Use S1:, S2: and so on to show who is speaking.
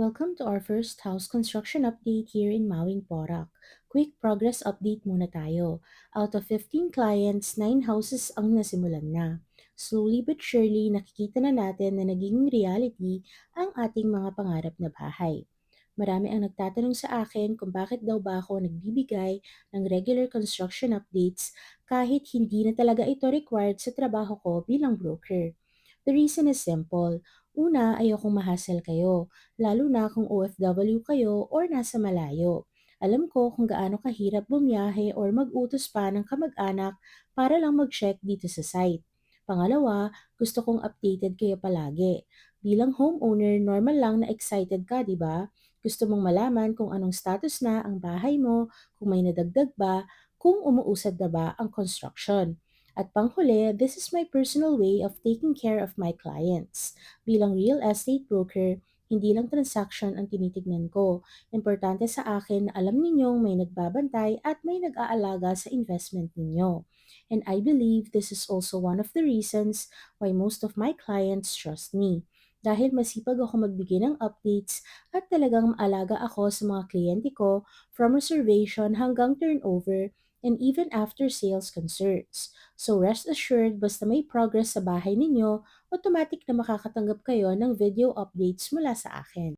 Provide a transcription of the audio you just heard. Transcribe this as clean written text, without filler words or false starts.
S1: Welcome to our first house construction update here in Mawing Porac. Quick progress update muna tayo. Out of 15 clients, 9 houses ang nasimulan na. Slowly but surely, nakikita na natin na naging reality ang ating mga pangarap na bahay. Marami ang nagtatanong sa akin kung bakit daw ba ako nagbibigay ng regular construction updates kahit hindi na talaga ito required sa trabaho ko bilang broker. The reason is simple. Una, ayokong mahasel kayo, lalo na kung OFW kayo or nasa malayo. Alam ko kung gaano kahirap bumiyahe or mag-utos pa ng kamag-anak para lang mag-check dito sa site. Pangalawa, gusto kong updated kayo palagi. Bilang homeowner, normal lang na excited ka, di ba? Gusto mong malaman kung anong status na ang bahay mo, kung may nadagdag ba, kung umuusad na ba ang construction. At panghuli, this is my personal way of taking care of my clients. Bilang real estate broker, hindi lang transaction ang tinitignan ko. Importante sa akin na alam ninyong may nagbabantay at may nag-aalaga sa investment ninyo. And I believe this is also one of the reasons why most of my clients trust me. Dahil masipag ako magbigay ng updates at talagang maalaga ako sa mga kliyente ko from reservation hanggang turnover and even after sales concerns. So rest assured, basta may progress sa bahay ninyo, automatic na makakatanggap kayo ng video updates mula sa akin.